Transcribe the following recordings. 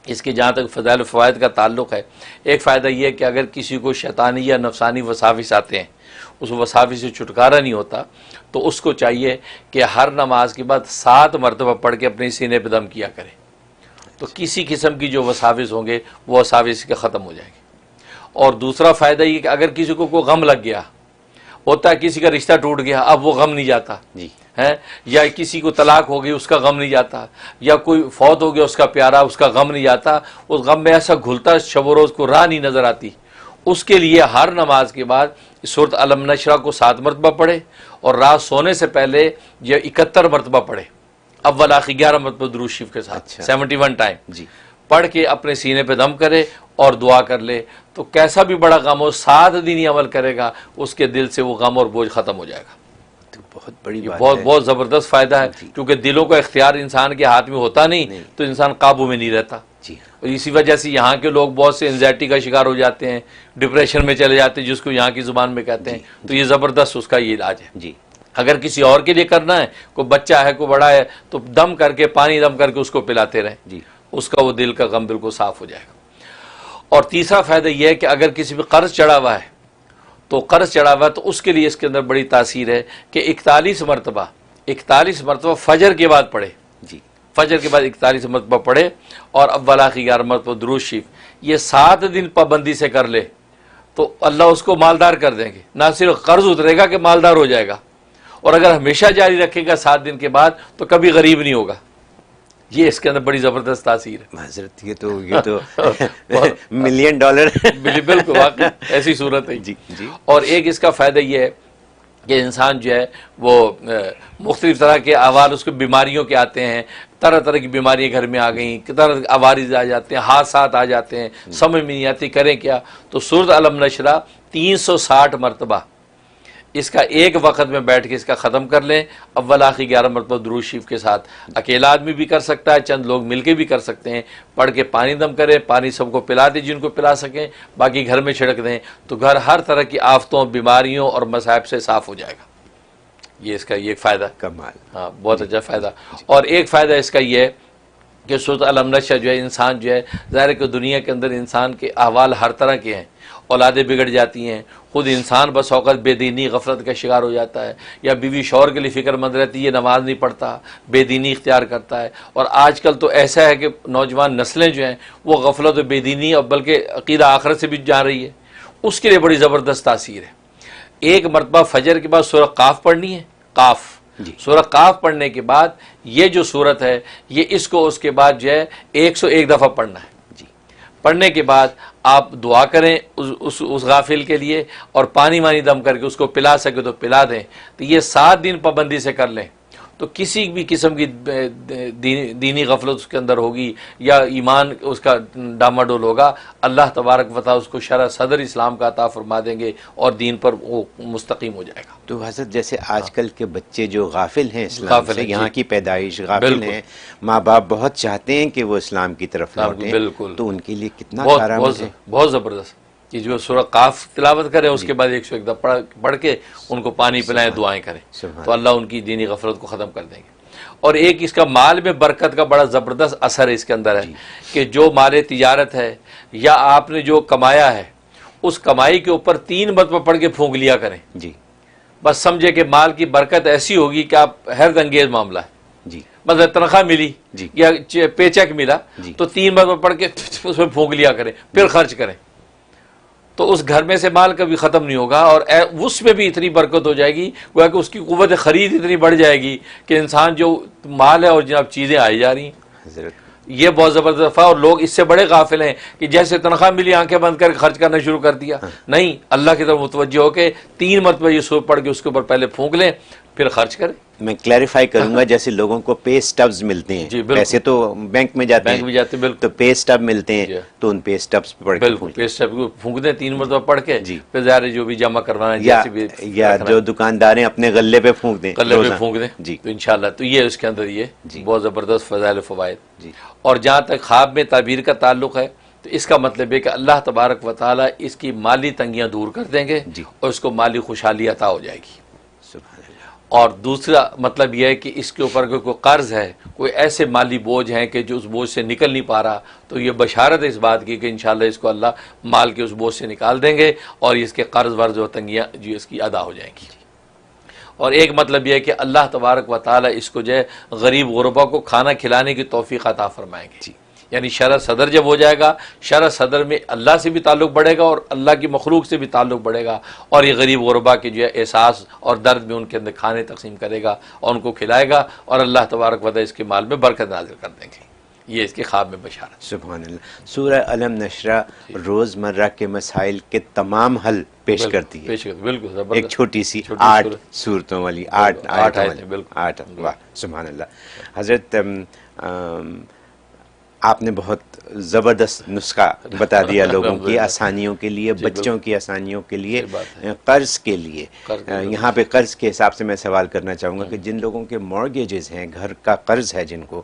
اس کے جہاں تک فضائل و فوائد کا تعلق ہے، ایک فائدہ یہ ہے کہ اگر کسی کو شیطانی یا نفسانی وساوس آتے ہیں، اس وساوس سے چھٹکارا نہیں ہوتا، تو اس کو چاہیے کہ ہر نماز کے بعد 7 مرتبہ پڑھ کے اپنے سینے پہ دم کیا کرے، تو کسی قسم کی جو وساوس ہوں گے وہ وساوس کے ختم ہو جائیں گے۔ اور دوسرا فائدہ یہ کہ اگر کسی کو کوئی غم لگ گیا، ہوتا ہے کسی کا رشتہ ٹوٹ گیا، اب وہ غم نہیں جاتا ہے، یا کسی کو طلاق ہو گئی اس کا غم نہیں جاتا، یا کوئی فوت ہو گیا اس کا پیارا، اس کا غم نہیں جاتا، اس غم میں ایسا گھلتا شب و روز کو راہ نہیں نظر آتی، اس کے لیے ہر نماز کے بعد سورۃ الم نشرح کو 7 مرتبہ پڑھے، اور رات سونے سے پہلے یہ 71 مرتبہ پڑھے، اول آخر 11 مرتبہ درود شریف کے ساتھ 71 ٹائم پڑھ کے اپنے سینے پہ دم کرے اور دعا کر لے، تو کیسا بھی بڑا غم ہو 7 دن ہی عمل کرے گا، اس کے دل سے وہ غم اور بوجھ ختم ہو جائے گا۔ بہت بڑی بات ہے، بہت زبردست فائدہ ہے، کیونکہ دلوں کا اختیار انسان کے ہاتھ میں ہوتا نہیں تو انسان قابو میں نہیں رہتا، اور اسی وجہ سے یہاں کے لوگ بہت سے انزائٹی کا شکار ہو جاتے ہیں، ڈپریشن میں چلے جاتے ہیں، جس کو یہاں کی زبان میں کہتے ہیں، تو یہ زبردست اس کا یہ علاج ہے۔ اگر کسی اور کے لیے کرنا ہے، کوئی بچہ ہے کوئی بڑا ہے، تو دم کر کے پانی دم کر کے اس کو پلاتے رہیں، اس کا وہ دل کا غم بالکل صاف ہو جائے گا۔ اور تیسرا فائدہ یہ ہے کہ اگر کسی پہ قرض چڑھا ہوا ہے تو اس کے لیے اس کے اندر بڑی تاثیر ہے کہ 41 مرتبہ فجر کے بعد پڑھے، فجر کے بعد 41 مرتبہ پڑھے، اور اول آخر 11 مرتبہ درود شریف، یہ 7 دن پابندی سے کر لے تو اللہ اس کو مالدار کر دیں گے، نہ صرف قرض اترے گا کہ مالدار ہو جائے گا، اور اگر ہمیشہ جاری رکھے گا 7 دن کے بعد تو کبھی غریب نہیں ہوگا۔ یہ اس کے اندر بڑی زبردست تاثیر ہے حضرت، یہ تو ملین ڈالر بالکل واقعی ایسی صورت ہے۔ اور ایک اس کا فائدہ یہ ہے کہ انسان جو ہے وہ مختلف طرح کے احوال، اس کو بیماریوں کے آتے ہیں، طرح طرح کی بیماریاں گھر میں آ گئیں، طرح عوارض آ جاتے ہیں، حادثات آ جاتے ہیں، سمجھ میں نہیں آتی کریں کیا، تو سورۃ الم نشرح 360 مرتبہ اس کا ایک وقت میں بیٹھ کے اس کا ختم کر لیں، اول آخر 11 مرتبہ درود شریف کے ساتھ۔ اکیلا آدمی بھی کر سکتا ہے، چند لوگ مل کے بھی کر سکتے ہیں، پڑھ کے پانی دم کریں، پانی سب کو پلا دیں جن کو پلا سکیں، باقی گھر میں چھڑک دیں، تو گھر ہر طرح کی آفتوں، بیماریوں اور مصائب سے صاف ہو جائے گا۔ یہ اس کا یہ فائدہ، کمال، ہاں بہت اچھا فائدہ۔ اور ایک فائدہ اس کا یہ ہے کہ سورۃ الم نشرح جو ہے، انسان جو ہے ظاہر ہے کہ دنیا کے اندر انسان کے احوال ہر طرح کے ہیں، اولادیں بگڑ جاتی ہیں، خود انسان بس اوقات بے دینی غفلت کا شکار ہو جاتا ہے، یا بیوی شوہر کے لیے فکر مند رہتی ہے، یہ نماز نہیں پڑھتا، بے دینی اختیار کرتا ہے، اور آج کل تو ایسا ہے کہ نوجوان نسلیں جو ہیں وہ غفلت و بے دینی اور بلکہ عقیدہ آخرت سے بھی جا رہی ہے، اس کے لیے بڑی زبردست تاثیر ہے۔ ایک مرتبہ فجر کے بعد سورہ قاف پڑھنی ہے، قاف سورہ قاف پڑھنے کے بعد یہ جو سورت ہے، یہ اس کو اس کے بعد جو ہے 101 دفعہ پڑھنا ہے۔ پڑھنے کے بعد آپ دعا کریں اس غافل کے لیے، اور پانی وانی دم کر کے اس کو پلا سکے تو پلا دیں، تو یہ 7 دن پابندی سے کر لیں، تو کسی بھی قسم کی دینی غفلت اس کے اندر ہوگی یا ایمان اس کا ڈاماڈول ہوگا، اللہ تبارک و تعالیٰ اس کو شرح صدر اسلام کا عطا فرما دیں گے اور دین پر وہ مستقیم ہو جائے گا۔ تو حضرت جیسے آج کل کے بچے جو غافل ہیں اسلام سے، یہاں کی پیدائش غافل ہیں، ماں باپ بہت چاہتے ہیں کہ وہ اسلام کی طرف لوٹیں، تو ان کے لیے کتنا کارآمد ہے، بہت زبردست کہ جو سورہ قاف تلاوت کریں، اس کے بعد 101 دفعہ پڑھ کے ان کو پانی پلائیں، دعائیں کریں، تو اللہ ان کی دینی غفلت کو ختم کر دیں گے۔ اور ایک اس کا مال میں برکت کا بڑا زبردست اثر اس کے اندر ہے کہ جو مال تجارت ہے یا آپ نے جو کمایا ہے، اس کمائی کے اوپر 3 مرتبہ پڑھ کے پھونک لیا کریں، بس سمجھے کہ مال کی برکت ایسی ہوگی کہ آپ حیرت انگیز معاملہ ہے، مطلب تنخواہ ملی یا پے چیک ملا تو 3 مرتبہ پڑھ کے اس میں پھونک لیا کریں، پھر خرچ کریں، تو اس گھر میں سے مال کبھی ختم نہیں ہوگا، اور اس میں بھی اتنی برکت ہو جائے گی گویا کہ اس کی قوت خرید اتنی بڑھ جائے گی کہ انسان جو مال ہے اور جناب چیزیں آئی جا رہی ہیں، یہ بہت زبردست ہے۔ اور لوگ اس سے بڑے غافل ہیں کہ جیسے تنخواہ ملی آنکھیں بند کر کے خرچ کرنا شروع کر دیا، نہیں، اللہ کی طرف متوجہ ہو کے 3 مرتبہ یہ سورہ پڑھ کے اس کے اوپر پہلے پھونک لیں پھر خرچ کریں۔ میں کلیریفائی کروں گا، جیسے لوگوں کو پے سٹبز ملتے ہیں، پیسے تو بینک میں جاتے ہیں، تو پے سٹب ملتے ہیں، تو ان پے سٹبز پہ پڑھ کے پے سٹب کو پھونک دیں 3 مرتبہ پڑھ کے، پھر ظاہر جو بھی جمع کروانا ہے، یا جو دکاندار ہیں اپنے غلے پہ پھونک دیں، غلے پہ پھونک دیں، تو انشاءاللہ تو یہ اس کے اندر یہ بہت زبردست فضائل و فوائد۔ اور جہاں تک خواب میں تعبیر کا تعلق ہے تو اس کا مطلب ہے کہ اللہ تبارک و تعالیٰ اس کی مالی تنگیاں دور کر دیں گے اور اس کو مالی خوشحالی عطا ہو جائے گی، اور دوسرا مطلب یہ ہے کہ اس کے اوپر کوئی قرض ہے، کوئی ایسے مالی بوجھ ہیں کہ جو اس بوجھ سے نکل نہیں پا رہا، تو یہ بشارت ہے اس بات کی کہ انشاءاللہ اس کو اللہ مال کے اس بوجھ سے نکال دیں گے اور اس کے قرض ورض و تنگیاں جو اس کی ادا ہو جائیں گی۔ اور ایک مطلب یہ ہے کہ اللہ تبارک و تعالی اس کو جو ہے غریب غربا کو کھانا کھلانے کی توفیق عطا فرمائیں گے، یعنی شرح صدر جب ہو جائے گا، شرح صدر میں اللہ سے بھی تعلق بڑھے گا اور اللہ کی مخلوق سے بھی تعلق بڑھے گا، اور یہ غریب غربا کے جو ہے احساس اور درد میں ان کے اندر کھانے تقسیم کرے گا اور ان کو کھلائے گا، اور اللہ تبارک و تعالی اس کے مال میں برکت نازل کر دیں گے۔ یہ اس کے خواب میں بشارت۔ سبحان اللہ۔ سورہ علم نشرہ روزمرہ کے مسائل کے تمام حل پیش کرتی ہے، پیش کرتی، بالکل زبردست، ایک چھوٹی سی 8 صورتوں والی، 8 آیتوں والی، بالکل 8۔ واہ سبحان اللہ۔ حضرت آپ نے بہت زبردست نسخہ بتا دیا لوگوں کی آسانیوں کے لیے، بچوں کی آسانیوں کے لیے، قرض کے لیے۔ یہاں پہ قرض کے حساب سے میں سوال کرنا چاہوں گا کہ جن لوگوں کے مورگیجز ہیں، گھر کا قرض ہے جن کو،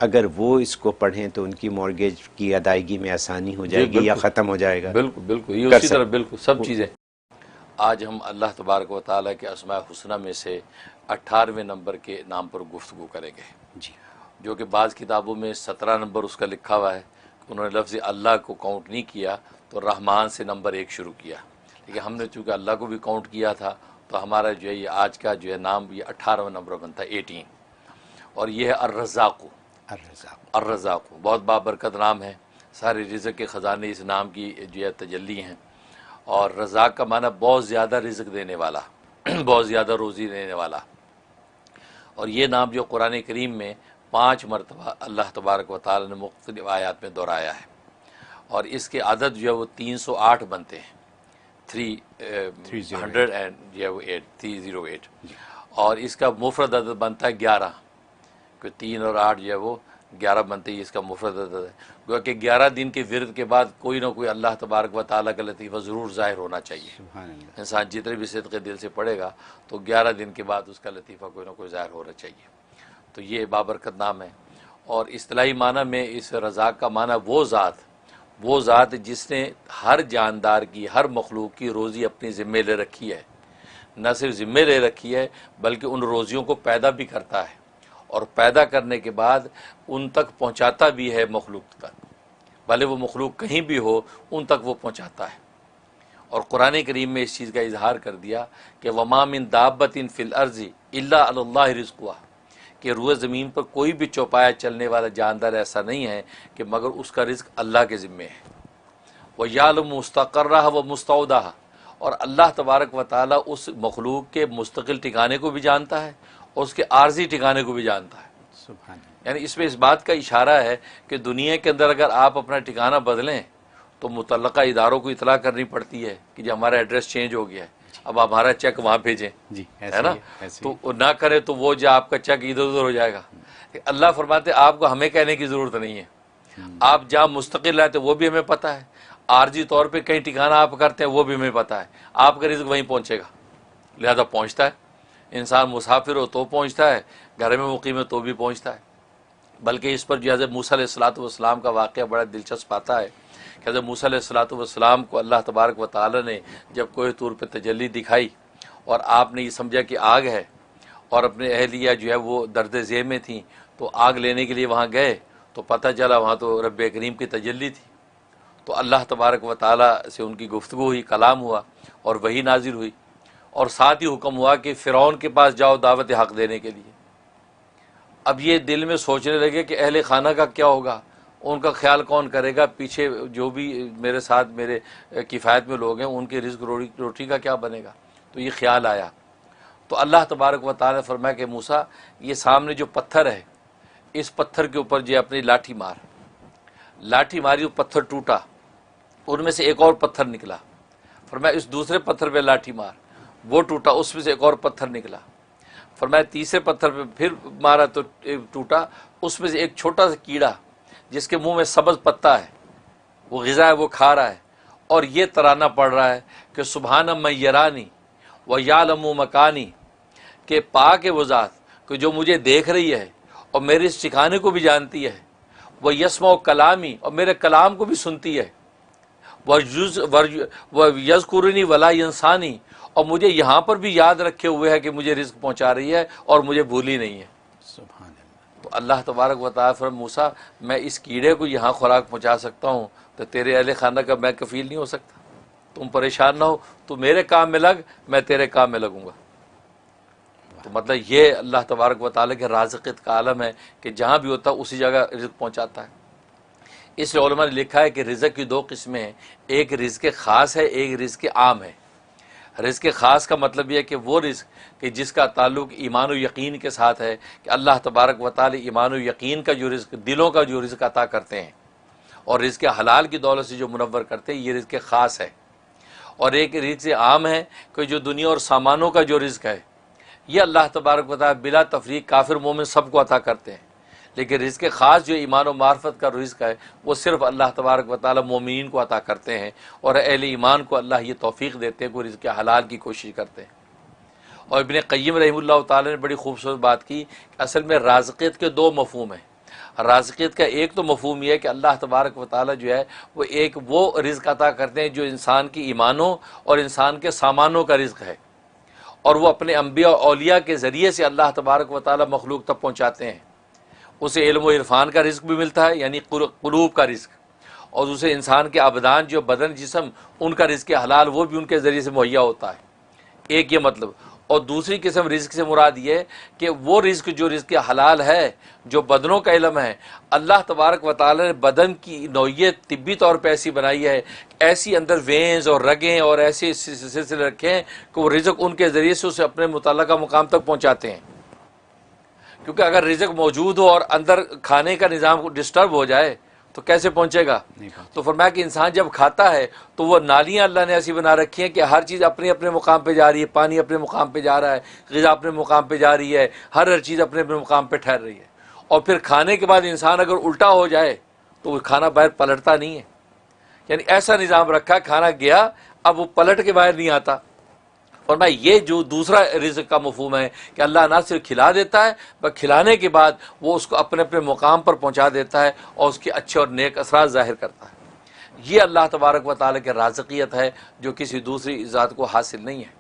اگر وہ اس کو پڑھیں تو ان کی مورگیج کی ادائیگی میں آسانی ہو جائے گی یا ختم ہو جائے گا؟ بالکل بالکل، یہ اسی طرح بالکل سب چیزیں۔ آج ہم اللہ تبارک و تعالیٰ کے اسماء الحسنی میں سے 18ویں نمبر کے نام پر گفتگو کریں گے، جی، جو کہ بعض کتابوں میں 17 نمبر اس کا لکھا ہوا ہے، انہوں نے لفظ اللہ کو کاؤنٹ نہیں کیا تو رحمان سے نمبر 1 شروع کیا، لیکن ہم نے چونکہ اللہ کو بھی کاؤنٹ کیا تھا تو ہمارا جو ہے یہ آج کا جو ہے نام یہ 18واں نمبر بنتا ہے، 18، اور یہ ہے الرزاق۔ الرزاق بہت بابرکت نام ہے، سارے رزق کے خزانے اس نام کی جو ہے تجلی ہیں، اور رزاق کا معنی بہت زیادہ رزق دینے والا، بہت زیادہ روزی دینے والا۔ اور یہ نام جو قرآن کریم میں 5 مرتبہ اللہ تبارک و تعالی نے مختلف آیات میں دہرایا ہے، اور اس کے عدد جو ہے وہ 308 بنتے ہیں، 308، اور اس کا مفرد عدد بنتا ہے 11، کہ 3 اور 8 جو ہے وہ 11 بنتے ہی اس کا مفرد عدد ہے، گویا کہ 11 دن کے ورد کے بعد کوئی نہ کوئی اللہ تبارک و تعالیٰ کا لطیفہ ضرور ظاہر ہونا چاہیے۔ انسان جتنے بھی صدقے دل سے پڑھے گا تو 11 دن کے بعد اس کا لطیفہ کوئی نہ کوئی ظاہر ہونا چاہیے۔ تو یہ بابرکت نام ہے، اور اصطلاحی معنی میں اس رزاق کا معنی وہ ذات جس نے ہر جاندار کی، ہر مخلوق کی روزی اپنی ذمہ لے رکھی ہے، نہ صرف ذمہ لے رکھی ہے بلکہ ان روزیوں کو پیدا بھی کرتا ہے، اور پیدا کرنے کے بعد ان تک پہنچاتا بھی ہے مخلوق تک، بھلے وہ مخلوق کہیں بھی ہو ان تک وہ پہنچاتا ہے۔ اور قرآن کریم میں اس چیز کا اظہار کر دیا کہ وما من دابۃ فی الارض الا علی اللہ رزقها، کہ روئے زمین پر کوئی بھی چوپایا چلنے والا جاندار ایسا نہیں ہے کہ مگر اس کا رزق اللہ کے ذمے ہے۔ وَيَعْلَمُ مُسْتَقَرَّهَا وَمُسْتَوْدَعَهَا، اور اللہ تبارک و تعالیٰ اس مخلوق کے مستقل ٹھکانے کو بھی جانتا ہے اور اس کے عارضی ٹھکانے کو بھی جانتا ہے۔ سبحان اللہ۔ یعنی اس میں اس بات کا اشارہ ہے کہ دنیا کے اندر اگر آپ اپنا ٹھکانہ بدلیں تو متعلقہ اداروں کو اطلاع کرنی پڑتی ہے کہ جو ہمارا ایڈریس چینج ہو گیا ہے، اب ہمارا چیک وہاں بھیجیں، ہے نا، تو نہ کرے تو وہ جو آپ کا چیک ادھر ادھر ہو جائے گا۔ اللہ فرماتے آپ کو ہمیں کہنے کی ضرورت نہیں ہے، آپ جہاں مستقل رہتے وہ بھی ہمیں پتہ ہے، عارضی طور پہ کہیں ٹھکانہ آپ کرتے ہیں وہ بھی ہمیں پتہ ہے، آپ کا رزق وہیں پہنچے گا، لہذا پہنچتا ہے۔ انسان مسافر ہو تو پہنچتا ہے، گھر میں مقیم ہے تو بھی پہنچتا ہے۔ بلکہ اس پر جو حضرت موسیٰ علیہ السلام کا واقعہ بڑا دلچسپ آتا ہے کہ حضرت موسیٰ علیہ السلام کو اللہ تبارک و تعالی نے جب کوہ طور پہ تجلی دکھائی اور آپ نے یہ سمجھا کہ آگ ہے، اور اپنے اہلیہ جو ہے وہ درد ذیل میں تھیں، تو آگ لینے کے لیے وہاں گئے تو پتہ چلا وہاں تو رب کریم کی تجلی تھی، تو اللہ تبارک و تعالی سے ان کی گفتگو ہوئی، کلام ہوا اور وحی نازل ہوئی، اور ساتھ ہی حکم ہوا کہ فرعون کے پاس جاؤ دعوت حق دینے کے لیے۔ اب یہ دل میں سوچنے لگے کہ اہل خانہ کا کیا ہوگا، ان کا خیال کون کرے گا، پیچھے جو بھی میرے ساتھ میرے کفایت میں لوگ ہیں ان کے رزق روٹی کا کیا بنے گا، تو یہ خیال آیا۔ تو اللہ تبارک و تعالی نے فرمایا کہ موسیٰ یہ سامنے جو پتھر ہے اس پتھر کے اوپر جو اپنی لاٹھی ماری، وہ پتھر ٹوٹا، ان میں سے ایک اور پتھر نکلا، فرمایا اس دوسرے پتھر پہ لاٹھی مار، وہ ٹوٹا، اس میں سے ایک اور پتھر نکلا، فرمایا تیسرے پتھر پہ پھر مارا تو ٹوٹا، اس میں سے ایک چھوٹا سا کیڑا جس کے منہ میں سبز پتا ہے، وہ غذا ہے وہ کھا رہا ہے، اور یہ ترانہ پڑھ رہا ہے کہ سبحان من یرانی و یعلم مکانی، کہ پاک ہے وہ ذات کہ جو مجھے دیکھ رہی ہے اور میرے اس ٹھکانے کو بھی جانتی ہے، وہ یسمع کلامی، اور میرے کلام کو بھی سنتی ہے، یذکرنی ولا ینسانی، اور مجھے یہاں پر بھی یاد رکھے ہوئے ہے کہ مجھے رزق پہنچا رہی ہے اور مجھے بھولی نہیں ہے۔ سبحان اللہ۔ تو اللہ تبارک و تعالیٰ فرمایا موسیٰ میں اس کیڑے کو یہاں خوراک پہنچا سکتا ہوں تو تیرے اہل خانہ کا میں کفیل نہیں ہو سکتا؟ تم پریشان نہ ہو، تو میرے کام میں لگ، میں تیرے کام میں لگوں گا۔ تو مطلب یہ اللہ تبارک و تعالیٰ کے رازقیت کا عالم ہے کہ جہاں بھی ہوتا ہے اسی جگہ رزق پہنچاتا ہے۔ اس لیے علماء نے لکھا ہے کہ رزق کی دو قسمیں ہیں، ایک رزق خاص ہے، ایک رزق عام ہے۔ رزق خاص کا مطلب یہ ہے کہ وہ رزق کہ جس کا تعلق ایمان و یقین کے ساتھ ہے، کہ اللہ تبارک و تعالی ایمان و یقین کا جو رزق، دلوں کا جو رزق عطا کرتے ہیں اور رزق حلال کی دولت سے جو منور کرتے ہیں، یہ رزق خاص ہے۔ اور ایک رزق عام ہے کہ جو دنیا اور سامانوں کا جو رزق ہے، یہ اللہ تبارک و تعالی بلا تفریق کافر مومن سب کو عطا کرتے ہیں، لیکن رزق خاص جو ایمان و معرفت کا رزق ہے وہ صرف اللہ تبارک و تعالی مومنین کو عطا کرتے ہیں، اور اہل ایمان کو اللہ یہ توفیق دیتے ہیں کہ وہ رزق حلال کی کوشش کرتے ہیں۔ اور ابن قیم رحمہ اللہ تعالی نے بڑی خوبصورت بات کی کہ اصل میں رازقیت کے دو مفہوم ہیں۔ رازقیت کا ایک تو مفہوم یہ ہے کہ اللہ تبارک و تعالی جو ہے وہ رزق عطا کرتے ہیں جو انسان کی ایمانوں اور انسان کے سامانوں کا رزق ہے، اور وہ اپنے انبیاء اور اولیاء کے ذریعے سے اللہ تبارک و تعالی مخلوق تک پہنچاتے ہیں۔ اسے علم و عرفان کا رزق بھی ملتا ہے، یعنی قلوب کا رزق، اور اسے انسان کے ابدان جو بدن جسم ان کا رزق حلال وہ بھی ان کے ذریعے سے مہیا ہوتا ہے۔ ایک یہ مطلب۔ اور دوسری قسم رزق سے مراد یہ کہ وہ رزق جو رزق حلال ہے، جو بدنوں کا علم ہے، اللہ تبارک و تعالی نے بدن کی نوعیت طبی طور پہ ایسی بنائی ہے، ایسی اندر وینز اور رگیں اور ایسے سلسلے رکھے ہیں کہ وہ رزق ان کے ذریعے سے اسے اپنے متعلقہ مقام تک پہنچاتے ہیں۔ کیونکہ اگر رزق موجود ہو اور اندر کھانے کا نظام ڈسٹرب ہو جائے تو کیسے پہنچے گا؟ تو فرمایا کہ انسان جب کھاتا ہے تو وہ نالیاں اللہ نے ایسی بنا رکھی ہیں کہ ہر چیز اپنے اپنے مقام پہ جا رہی ہے، پانی اپنے مقام پہ جا رہا ہے، غذا اپنے مقام پہ جا رہی ہے، ہر چیز اپنے اپنے مقام پہ ٹھہر رہی ہے۔ اور پھر کھانے کے بعد انسان اگر الٹا ہو جائے تو وہ کھانا باہر پلٹتا نہیں ہے، یعنی ایسا نظام رکھا کھانا گیا اب وہ پلٹ کے باہر نہیں آتا۔ اور میں یہ جو دوسرا رزق کا مفہوم ہے کہ اللہ نہ صرف کھلا دیتا ہے بلکہ کھلانے کے بعد وہ اس کو اپنے اپنے مقام پر پہنچا دیتا ہے اور اس کے اچھے اور نیک اثرات ظاہر کرتا ہے۔ یہ اللہ تبارک و تعالیٰ کی رازقیت ہے جو کسی دوسری ذات کو حاصل نہیں ہے۔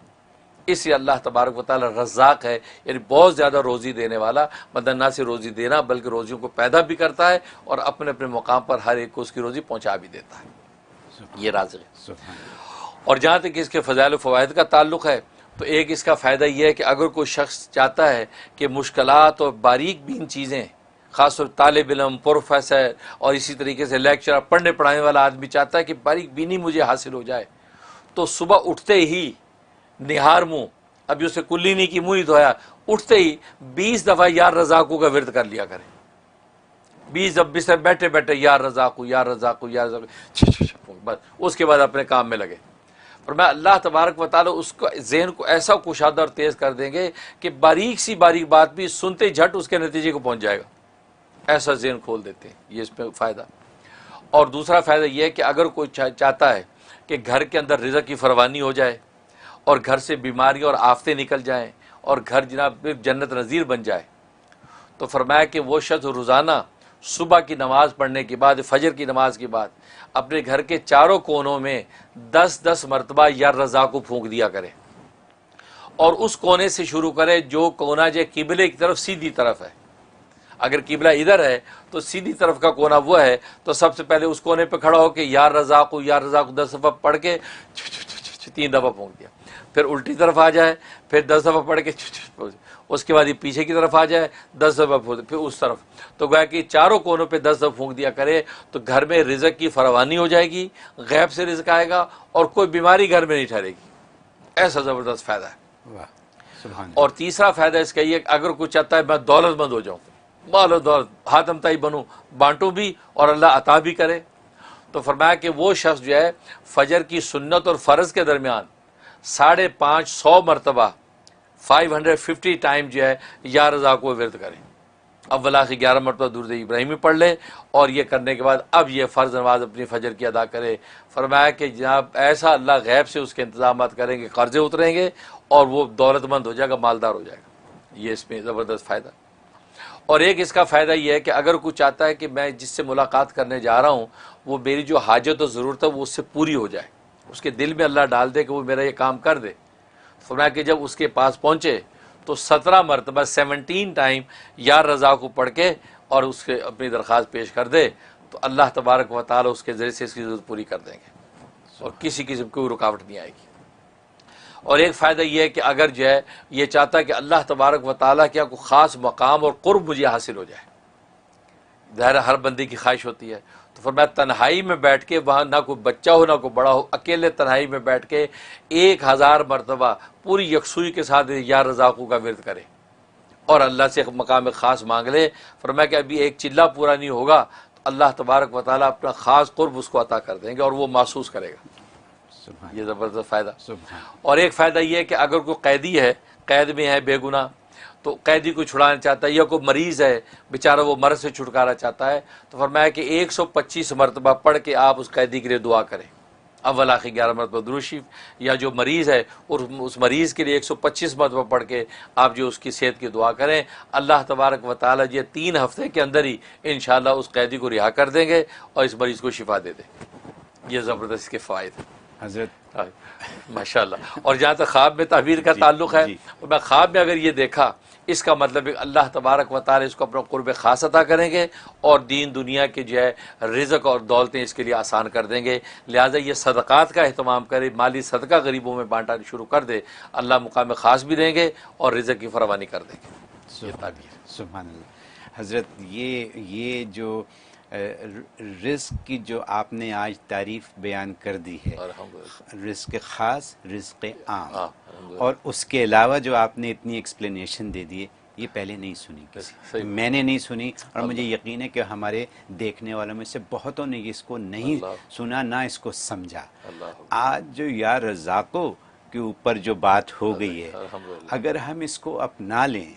اس لیے اللہ تبارک و تعالیٰ رزاق ہے، یعنی بہت زیادہ روزی دینے والا، مطلب نہ صرف روزی دینا بلکہ روزیوں کو پیدا بھی کرتا ہے اور اپنے اپنے مقام پر ہر ایک کو اس کی روزی پہنچا بھی دیتا ہے۔ یہ رازق ہے۔ اور جہاں تک اس کے فضائل و فوائد کا تعلق ہے تو ایک اس کا فائدہ یہ ہے کہ اگر کوئی شخص چاہتا ہے کہ مشکلات اور باریک بین چیزیں، خاص طور طالب علم، پروفیسر اور اسی طریقے سے لیکچرر، پڑھنے پڑھانے والا آدمی چاہتا ہے کہ باریک بینی مجھے حاصل ہو جائے، تو صبح اٹھتے ہی نہار منہ، ابھی اسے کلی نہیں کی، منہ نہیں دھویا، اٹھتے ہی 20 دفعہ یا رزاقو کا ورد کر لیا کرے۔ 20 دفعہ بستر بیٹھے بیٹھے یا رزاقو یا رزاقو یا رزاقو، بس اس کے بعد اپنے کام میں لگے۔ اور میں اللہ تبارک و تعالی اس کو ذہن کو ایسا کشادہ اور تیز کر دیں گے کہ باریک سی باریک بات بھی سنتے جھٹ اس کے نتیجے کو پہنچ جائے گا، ایسا ذہن کھول دیتے ہیں۔ یہ اس میں فائدہ۔ اور دوسرا فائدہ یہ ہے کہ اگر کوئی چاہتا ہے کہ گھر کے اندر رزق کی فراوانی ہو جائے اور گھر سے بیماریاں اور آفتیں نکل جائیں اور گھر جناب جنت نظیر بن جائے، تو فرمایا کہ وہ شخص روزانہ صبح کی نماز پڑھنے کے بعد، فجر کی نماز کے بعد اپنے گھر کے چاروں کونوں میں 10 مرتبہ یا رضا کو پھونک دیا کرے، اور اس کونے سے شروع کرے جو کونا جو قبلے کی طرف سیدھی طرف ہے۔ اگر قبلہ ادھر ہے تو سیدھی طرف کا کونا وہ ہے، تو سب سے پہلے اس کونے پہ کھڑا ہو کے یا رضا کو 10 دفعہ پڑھ کے 3 دفعہ پھونک دیا، پھر الٹی طرف آ جائے، پھر 10 دفعہ پڑھ کے، اس کے بعد یہ پیچھے کی طرف آ جائے 10 دفعہ، پھر اس طرف، تو گویا کہ چاروں کونوں پہ 10 دفعہ پھونک دیا کرے تو گھر میں رزق کی فراوانی ہو جائے گی، غیب سے رزق آئے گا اور کوئی بیماری گھر میں نہیں ٹھہرے گی۔ ایسا زبردست فائدہ ہے۔ اور تیسرا فائدہ اس کا یہ کہ اگر کوئی چاہتا ہے میں دولت مند ہو جاؤں، مال و دولت ہاتم تائی بنوں، بانٹوں بھی اور اللہ عطا بھی کرے، تو فرمایا کہ وہ شخص جو ہے فجر کی سنت اور فرض کے درمیان 550 مرتبہ 550 ٹائم جو ہے یا رضا کو ورد کریں، اول آخر 11 مرتبہ درود ابراہیمی پڑھ لے، اور یہ کرنے کے بعد اب یہ فرض نماز اپنی فجر کی ادا کرے۔ فرمایا کہ جناب ایسا اللہ غیب سے اس کے انتظامات کریں گے، قرضے اتریں گے اور وہ دولت مند ہو جائے گا، مالدار ہو جائے گا۔ یہ اس میں زبردست فائدہ۔ اور ایک اس کا فائدہ یہ ہے کہ اگر کوئی چاہتا ہے کہ میں جس سے ملاقات کرنے جا رہا ہوں وہ میری جو حاجت و ضرورت ہے وہ اس سے پوری ہو جائے، اس کے دل میں اللہ ڈال دے کہ وہ میرا یہ کام کر دے، فرمایا کہ جب اس کے پاس پہنچے تو 17 مرتبہ 17 ٹائم یا رضا کو پڑھ کے اور اس کے اپنی درخواست پیش کر دے تو اللہ تبارک و تعالی اس کے ذریعے سے اس کی ضرورت پوری کر دیں گے اور کسی قسم کی کوئی رکاوٹ نہیں آئے گی۔ اور ایک فائدہ یہ ہے کہ اگر جو ہے یہ چاہتا ہے کہ اللہ تبارک و تعالیٰ کیا کوئی خاص مقام اور قرب مجھے حاصل ہو جائے، ظاہر ہر بندے کی خواہش ہوتی ہے، تو فرمایا تنہائی میں بیٹھ کے وہاں نہ کوئی بچہ ہو نہ کوئی بڑا ہو، اکیلے تنہائی میں بیٹھ کے 1000 مرتبہ پوری یکسوئی کے ساتھ یا رزاقو کا ورد کرے اور اللہ سے مقام خاص مانگ لے۔ فرمایا کہ ابھی ایک چلہ پورا نہیں ہوگا تو اللہ تبارک و تعالیٰ اپنا خاص قرب اس کو عطا کر دیں گے اور وہ محسوس کرے گا۔ یہ زبردست فائدہ۔ اور ایک فائدہ یہ ہے کہ اگر کوئی قیدی ہے، قید میں ہے بے گناہ، تو قیدی کو چھڑانا چاہتا ہے یا کوئی مریض ہے بیچارہ وہ مرض سے چھٹکارا چاہتا ہے تو فرمایا کہ 125 مرتبہ پڑھ کے آپ اس قیدی کے لیے دعا کریں، اول آخر 11 مرتبہ درود شریف، یا جو مریض ہے اور اس مریض کے لیے 125 مرتبہ پڑھ کے آپ جو اس کی صحت کی دعا کریں، اللہ تبارک و تعالیٰ یہ 3 ہفتے کے اندر ہی انشاءاللہ اس قیدی کو رہا کر دیں گے اور اس مریض کو شفا دے دیں۔ یہ زبردست کے فوائد حضرت ماشاءاللہ۔ اور جہاں تک خواب میں تعبیر کا تعلق ہے، میں خواب میں اگر یہ دیکھا اس کا مطلب ہے کہ اللہ تبارک و تعالی اس کو اپنا قرب خاص عطا کریں گے اور دین دنیا کے جو ہے رزق اور دولتیں اس کے لیے آسان کر دیں گے، لہٰذا یہ صدقات کا اہتمام کرے، مالی صدقہ غریبوں میں بانٹنا شروع کر دے، اللہ مقام خاص بھی دیں گے اور رزق کی فراوانی کر دیں گے۔ یہ تعبیر۔ سبحان اللہ۔ حضرت یہ جو رزق کی جو آپ نے آج تعریف بیان کر دی ہے، رزق خاص، رزق عام، اور اس کے علاوہ جو آپ نے اتنی ایکسپلینیشن دے دی ہے، یہ پہلے نہیں سنی کسی، میں نے نہیں سنی، اور مجھے یقین ہے کہ ہمارے دیکھنے والوں میں سے بہتوں نے اس کو نہیں سنا نہ اس کو سمجھا۔ آج جو یا رزاقوں کے اوپر جو بات ہو گئی ہے، اگر ہم اس کو اپنا لیں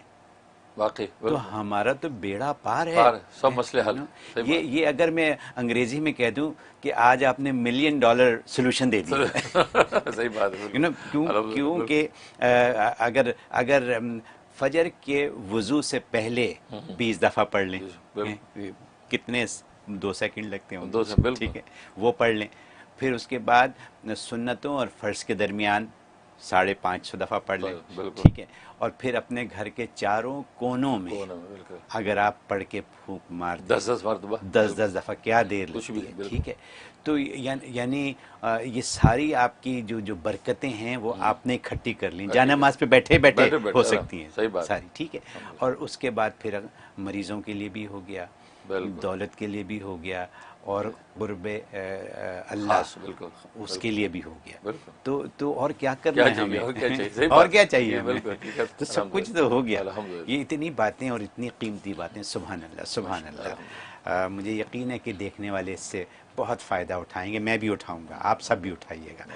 واقعی تو ہمارا تو بیڑا پار ہے، سب مسئلے حل۔ یہ اگر میں انگریزی میں کہہ دوں کہ آج آپ نے $1 ملین سولوشن دے دیا۔ صحیح بات ہے۔ کیونکہ اگر فجر کے وضو سے پہلے 20 دفعہ پڑھ لیں، کتنے 2 سیکنڈ لگتے ہیں، 2 سیکنڈ، ٹھیک ہے، وہ پڑھ لیں، پھر اس کے بعد سنتوں اور فرض کے درمیان 550 دفعہ پڑھ لیں، ٹھیک ہے، اور پھر اپنے گھر کے چاروں کونوں میں اگر آپ پڑھ کے پھونک مار 10 مرتبہ، 10 دفعہ، کیا دیر لگتی ہے، ٹھیک ہے، تو یعنی یہ ساری آپ کی جو برکتیں ہیں وہ آپ نے اکٹھی کر لیں، جانماز پہ بیٹھے بیٹھے ہو سکتی ہیں ساری، ٹھیک ہے، اور اس کے بعد پھر مریضوں کے لیے بھی ہو گیا، دولت کے لیے بھی ہو گیا، اور قرب اللہ اس کے لیے بھی ہو گیا، تو اور کیا کرنا ہے ہمیں، اور کیا چاہیے ہمیں، تو سب کچھ تو ہو گیا۔ یہ اتنی باتیں اور اتنی قیمتی باتیں، سبحان اللہ سبحان اللہ۔ مجھے یقین ہے کہ دیکھنے والے اس سے بہت فائدہ اٹھائیں گے، میں بھی اٹھاؤں گا، آپ سب بھی اٹھائیے گا۔